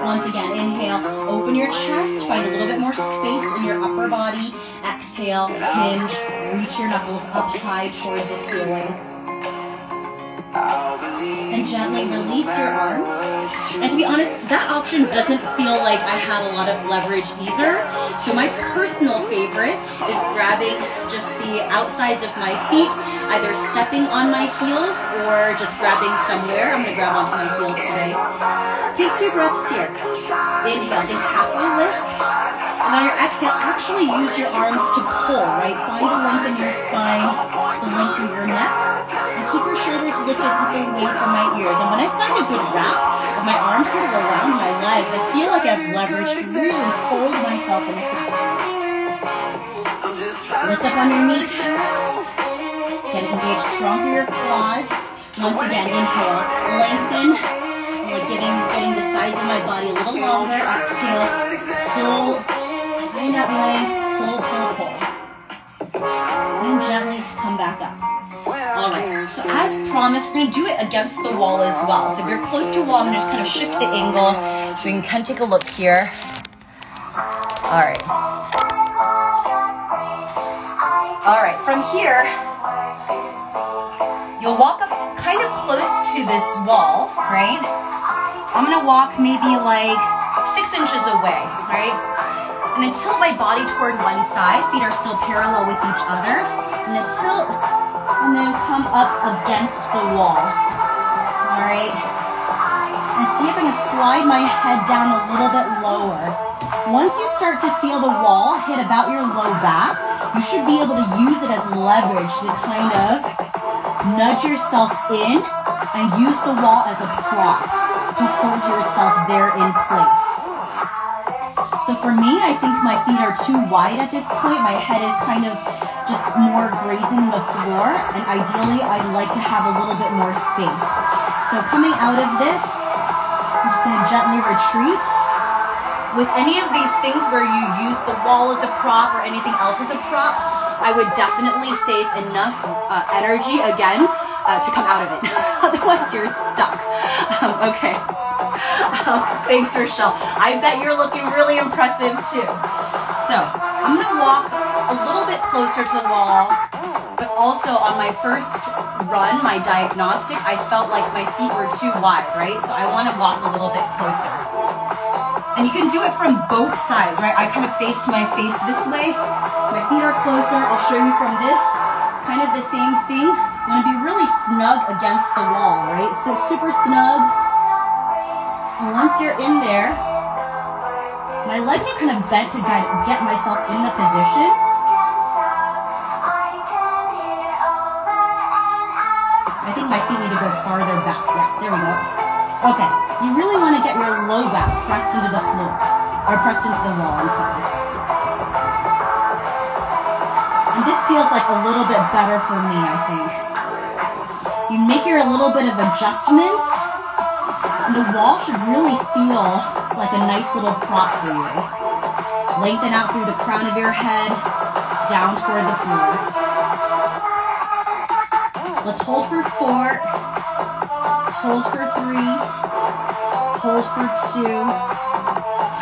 Once again, inhale, open your chest. Find a little bit more space in your upper body. Exhale, hinge, reach your knuckles up high toward the ceiling. And gently release your arms. And to be honest, that option doesn't feel like I have a lot of leverage either. So my personal favorite is grabbing just the outsides of my feet, either stepping on my heels or just grabbing somewhere. I'm gonna grab onto my heels today. Take 2 breaths here. Inhale, think halfway lift. And on your exhale, actually use your arms to pull, right? Find the length in your spine, the length in your neck. And keep your shoulders lifted up and away from my ears. And when I find a good wrap of my arms sort of around my legs, I feel like I've leveraged to really fold myself in half. Lift up on your kneecaps. Get engaged strong through your quads. Once again, inhale, lengthen. Like getting the sides of my body a little longer. Exhale, pull. Find that length. Pull, pull, pull. And gently come back up. Alright, so as promised, we're going to do it against the wall as well. So if you're close to a wall, I'm going to just kind of shift the angle so we can kind of take a look here. Alright. Alright, from here, you'll walk up kind of close to this wall, right? I'm going to walk maybe like 6 inches away, right? I'm going to tilt my body toward one side. Feet are still parallel with each other. I'm going to tilt and then come up against the wall. All right. And see if I can slide my head down a little bit lower. Once you start to feel the wall hit about your low back, you should be able to use it as leverage to kind of nudge yourself in and use the wall as a prop to hold yourself there in place. So for me, I think my feet are too wide at this point. My head is kind of just more grazing the floor, and ideally I'd like to have a little bit more space. So So coming out of this, I'm just gonna gently retreat. With any of these things where you use the wall as a prop or anything else as a prop, I would definitely save enough energy, again, to come out of it. Otherwise, you're stuck. Okay. Thanks, Rochelle. I bet you're looking really impressive, too. So, I'm going to walk a little bit closer to the wall, but also on my first run, my diagnostic, I felt like my feet were too wide, right? So I want to walk a little bit closer. And you can do it from both sides, right? I kind of faced my face this way. My feet are closer. I'll show you from this. Kind of the same thing. You want to be really snug against the wall, right? So super snug. And once you're in there, my legs are kind of bent to get myself in the position. I think my feet need to go farther back. Yeah, there we go. Okay, you really want to get your low back pressed into the floor, or pressed into the wall, I'm sorry. And this feels like a little bit better for me, I think. You make your little bit of adjustments, and the wall should really feel like a nice little prop for you. Lengthen out through the crown of your head, down toward the floor. Let's hold for 4. Hold for 3, hold for 2,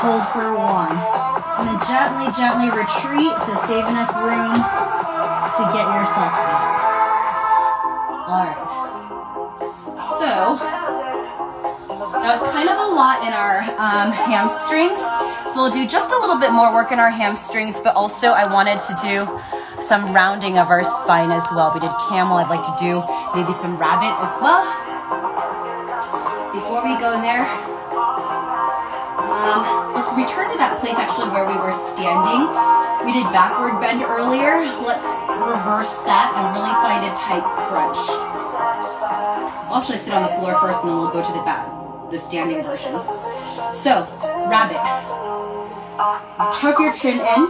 hold for 1. And then gently, gently retreat, so save enough room to get yourself out. All right. So, that was kind of a lot in our hamstrings. So we'll do just a little bit more work in our hamstrings, but also I wanted to do some rounding of our spine as well. We did camel, I'd like to do maybe some rabbit as well. Before we go there, let's return to that place actually where we were standing. We did backward bend earlier. Let's reverse that and really find a tight crunch. I'll actually sit on the floor first and then we'll go to the standing version. So, rabbit. Tuck your chin in.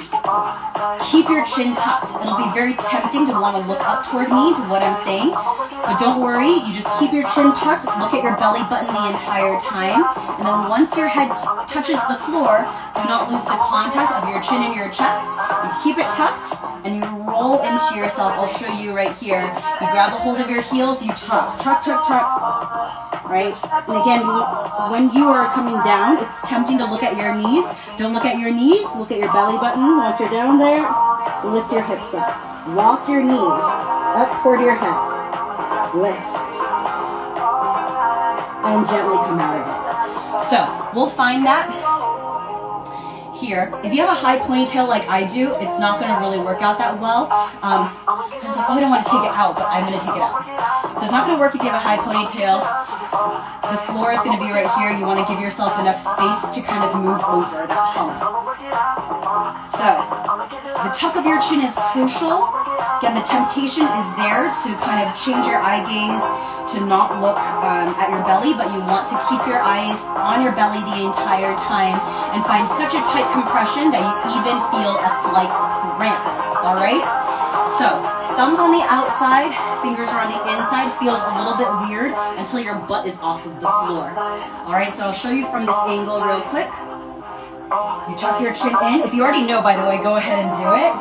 Keep your chin tucked. It'll be very tempting to want to look up toward me to what I'm saying. But don't worry, you just keep your chin tucked, look at your belly button the entire time, and then once your head touches the floor, do not lose the contact of your chin and your chest. You keep it tucked, and you roll into yourself. I'll show you right here. You grab a hold of your heels, you tuck, tuck, tuck, tuck. Right? And again, when you are coming down, it's tempting to look at your knees. Don't look at your knees, look at your belly button. Once you're down there, lift your hips up. Walk your knees up toward your head. Lift. And gently come out of it. So, we'll find that here. If you have a high ponytail like I do, it's not going to really work out that well. I was like, oh, I don't want to take it out, but I'm going to take it out. So it's not going to work if you have a high ponytail. The floor is going to be right here. You want to give yourself enough space to kind of move over that hump. So, the tuck of your chin is crucial. Again, the temptation is there to kind of change your eye gaze, to not look at your belly, but you want to keep your eyes on your belly the entire time and find such a tight compression that you even feel a slight cramp, all right? So, thumbs on the outside, fingers are on the inside, feels a little bit weird until your butt is off of the floor. All right, so I'll show you from this angle real quick. You tuck your chin in. If you already know, by the way, go ahead and do it.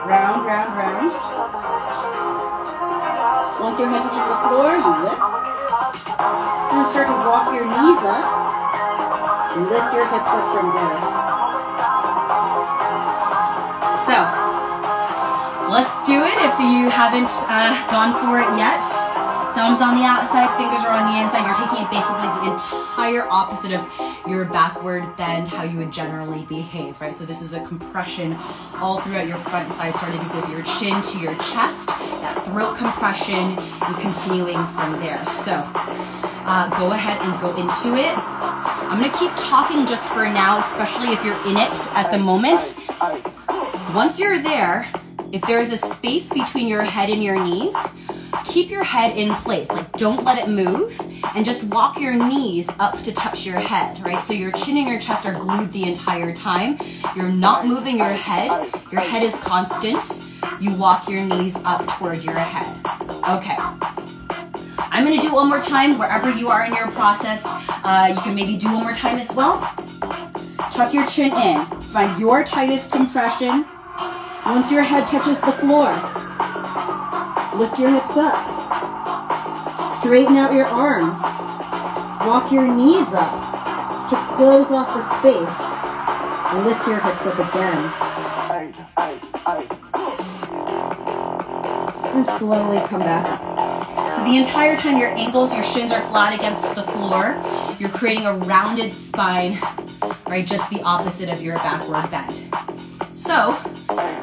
Round, round, round. Once your head touches the floor, you lift. And then start to walk your knees up. And lift your hips up from there. So, let's do it if you haven't gone for it yet. Thumbs on the outside, fingers are on the inside. You're taking it basically the entire opposite of your backward bend, how you would generally behave, right? So this is a compression all throughout your front side, starting with your chin to your chest, that throat compression, and continuing from there. So go ahead and go into it. I'm gonna keep talking just for now, especially if you're in it at the moment. Once you're there, if there is a space between your head and your knees, keep your head in place, like don't let it move, and just walk your knees up to touch your head, right? So your chin and your chest are glued the entire time. You're not moving your head is constant. You walk your knees up toward your head. Okay. I'm I'm gonna do it one more time. Wherever you are in your process, you can maybe do one more time as well. Tuck your chin in. Find your tightest compression. Once your head touches the floor, lift your hips up. Straighten out your arms. Walk your knees up to close off the space. Lift your hips up again. And slowly come back up. So the entire time your ankles, your shins are flat against the floor. You're creating a rounded spine, right? Just the opposite of your backward bend. So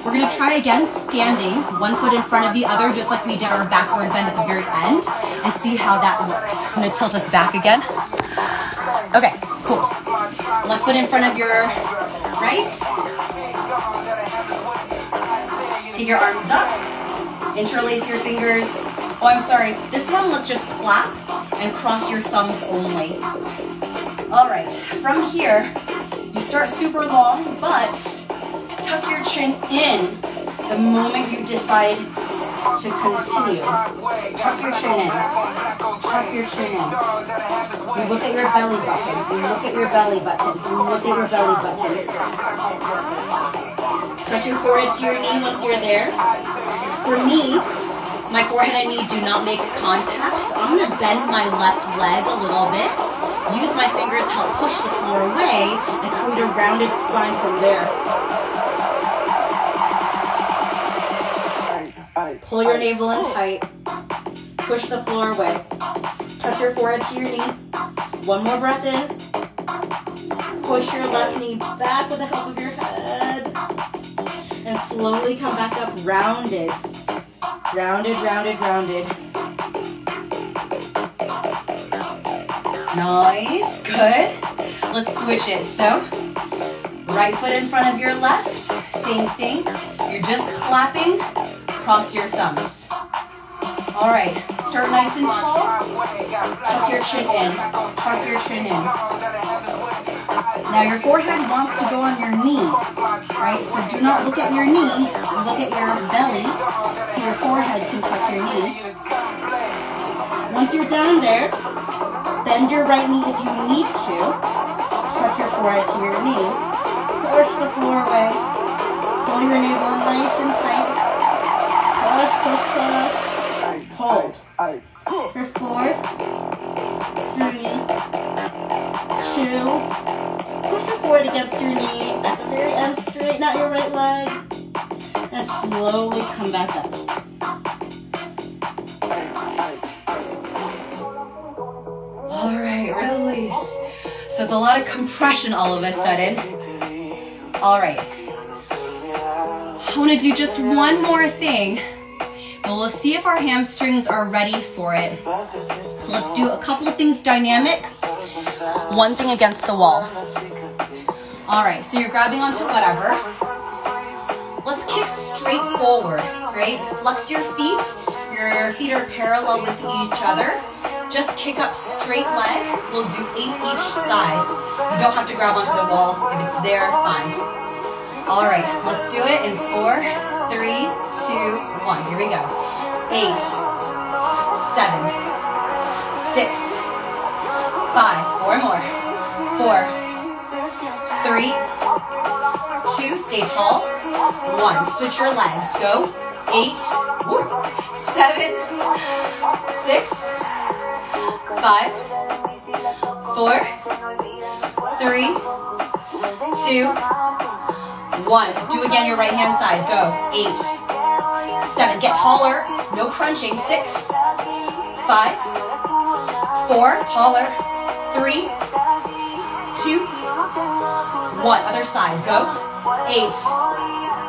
we're gonna try again, standing, one foot in front of the other, just like we did our backward bend at the very end, and see how that looks. I'm gonna tilt us back again. Okay, cool. Left foot in front of your right. Take your arms up. Interlace your fingers. Oh, I'm sorry. This one, let's just clap and cross your thumbs only. All right, from here, you start super long, but tuck your chin in the moment you decide to continue. Tuck your chin in. Tuck your chin in. You look at your belly button. You look at your belly button. You look at your belly button. Touch your forehead to your knee once you're there. For me, my forehead and knee do not make contact, so I'm going to bend my left leg a little bit. Use my fingers to help push the floor away and create a rounded spine from there. Pull your navel in tight. Push the floor away. Touch your forehead to your knee. One more breath in. Push your left knee back with the help of your head. And slowly come back up, rounded. Rounded, rounded, rounded. Nice, good. Let's switch it. So, right foot in front of your left, same thing. You're just clapping, cross your thumbs. All right, start nice and tall. Tuck your chin in, tuck your chin in. Now your forehead wants to go on your knee, right? So do not look at your knee, look at your belly, so your forehead can touch your knee. Once you're down there, bend your right knee if you need to. Tuck your forehead to your knee. Push the floor away. Pull your navel nice and tight. Push, push, push. Hold. For 4, 3, 2. Push your forehead against your knee. At the very end, straighten out your right leg. And slowly come back up. All right, release. So it's a lot of compression all of a sudden. All right. I want to do just one more thing. But we'll see if our hamstrings are ready for it. So let's do a couple of things dynamic. One thing against the wall. All right, so you're grabbing onto whatever. Let's kick straight forward, right? Flex your feet. Your feet are parallel with each other. Just kick up straight leg. We'll do 8 each side. You don't have to grab onto the wall. If it's there, fine. All right, let's do it in 4, 3, 2, 1. Here we go. 8, 7, 6, 5. 4 more. 4, 3, 2. Stay tall. 1. Switch your legs. Go. 8, 7, 6, 5, 4, 3, 2, 1. Do again your right hand side. Go. 8, 7. Get taller. No crunching. 6, 5, 4. Taller. 3, 2, 1. Other side. Go. 8,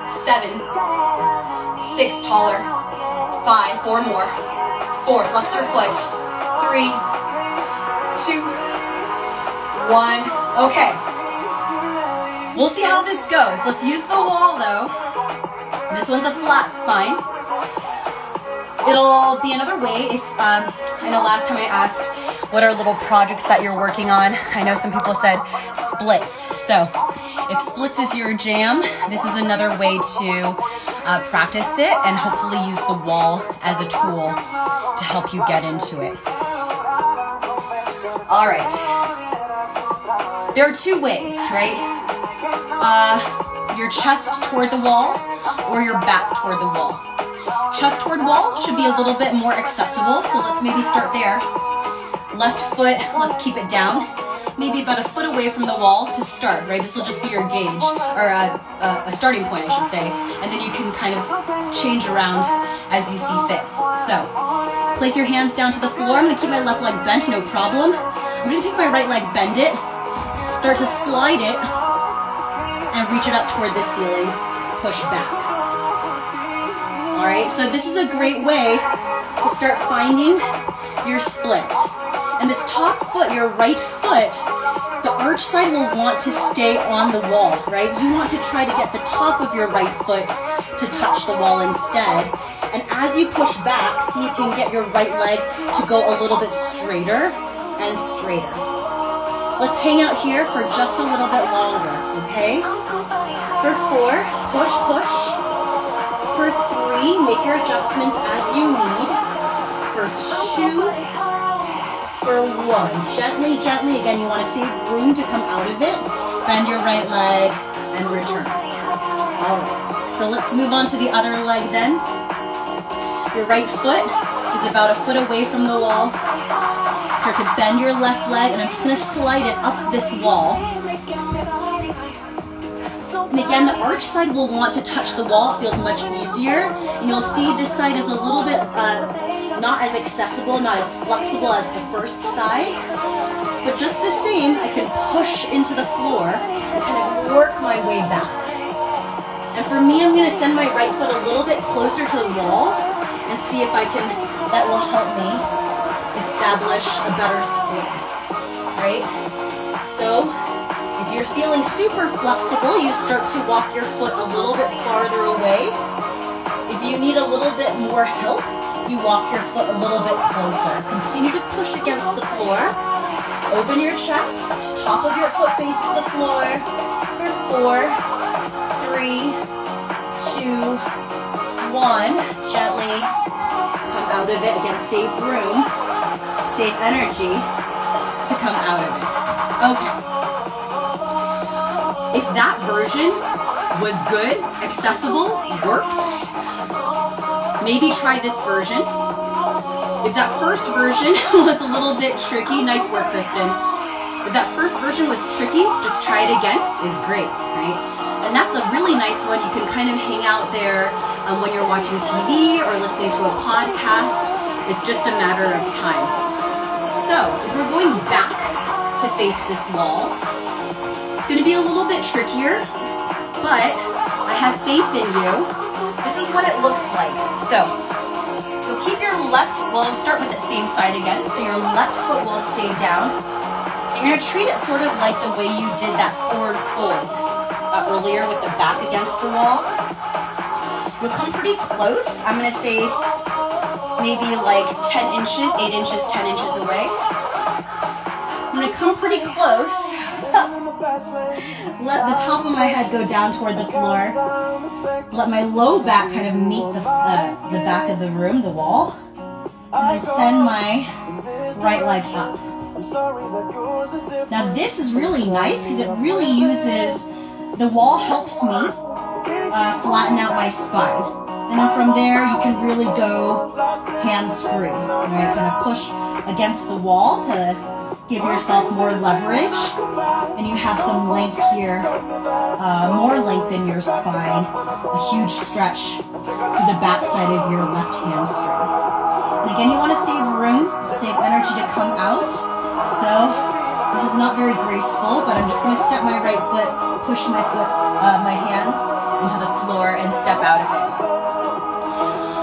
7, 6. Taller. 5. 4 more. 4. Flex your foot. 3, 2, 1. Okay. We'll see how this goes. Let's use the wall though. This one's a flat spine. It'll be another way if, I know last time I asked what are little projects that you're working on. I know some people said splits. So if splits is your jam, this is another way to practice it and hopefully use the wall as a tool to help you get into it. All right. There are two ways, right? Your chest toward the wall or your back toward the wall. Chest toward wall should be a little bit more accessible, so let's maybe start there. Left foot, let's keep it down. Maybe about a foot away from the wall to start, right? This will just be your gauge, or a starting point, I should say. And then you can kind of change around as you see fit. So, place your hands down to the floor. I'm gonna keep my left leg bent, no problem. I'm gonna take my right leg, bend it, start to slide it, and reach it up toward the ceiling, push back. All right, so this is a great way to start finding your splits. And this top foot, your right foot, the arch side will want to stay on the wall, right? You want to try to get the top of your right foot to touch the wall instead. And as you push back, see if you can get your right leg to go a little bit straighter and straighter. Let's hang out here for just a little bit longer, okay? For 4, push, push. For 3, make your adjustments as you need. For 2, for 1, gently, gently, again, you want to save room to come out of it. Bend your right leg and return. All right, so let's move on to the other leg then. Your right foot is about a foot away from the wall. Start to bend your left leg, and I'm just going to slide it up this wall. And again, the arch side will want to touch the wall. It feels much easier. And you'll see this side is a little bit not as accessible, not as flexible as the first side. But just the same, I can push into the floor and kind of work my way back. And for me, I'm going to send my right foot a little bit closer to the wall and see if that will help me establish a better split, right? So, if you're feeling super flexible, you start to walk your foot a little bit farther away. If you need a little bit more help, you walk your foot a little bit closer. Continue to push against the floor. Open your chest. Top of your foot faces the floor. For 4, 3, 2, 1. Gently come out of it. Again, save room, save energy to come out of it. Okay. If that version was good, accessible, worked, maybe try this version. If that first version was a little bit tricky, nice work, Kristen. If that first version was tricky, just try it again, is great, right? And that's a really nice one. You can kind of hang out there when you're watching TV or listening to a podcast. It's just a matter of time. So, if we're going back to face this wall, it's going to be a little bit trickier, but I have faith in you. This is what it looks like. So, you'll keep your left, we'll start with the same side again. So your left foot will stay down. And you're going to treat it sort of like the way you did that forward fold earlier with the back against the wall. You'll come pretty close. I'm going to say maybe like 10 inches, 8 inches, 10 inches away. I'm going to come pretty close. Let the top of my head go down toward the floor. Let my low back kind of meet the back of the room, the wall. And I send my right leg up. Now this is really nice because it really uses, the wall helps me flatten out my spine. And then from there you can really go hands-free. Right? Kind of push against the wall to give yourself more leverage, and you have some length here, more length in your spine, a huge stretch to the back side of your left hamstring. And again, you want to save room, save energy to come out. So this is not very graceful, but I'm just going to step my right foot, push my my hands into the floor, and step out of it.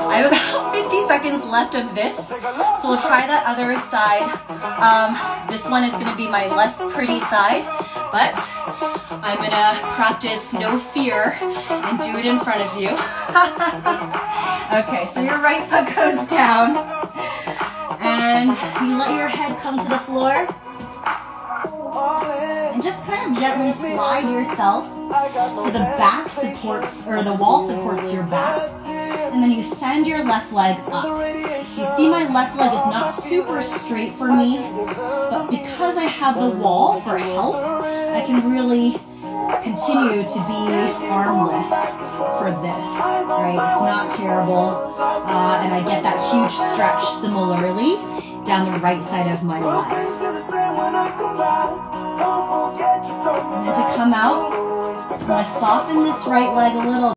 I have about 50 seconds left of this, so we'll try that other side. This one is going to be my less pretty side, but I'm going to practice no fear and do it in front of you. Okay, so your right foot goes down, and you let your head come to the floor, and just kind of gently slide yourself So the back supports, or the wall supports your back, and then you send your left leg up. You see my left leg is not super straight for me, but because I have the wall for help, I can really continue to be armless for this, right? It's not terrible, and I get that huge stretch similarly down the right side of my leg. And then to come out, I'm going to soften this right leg a little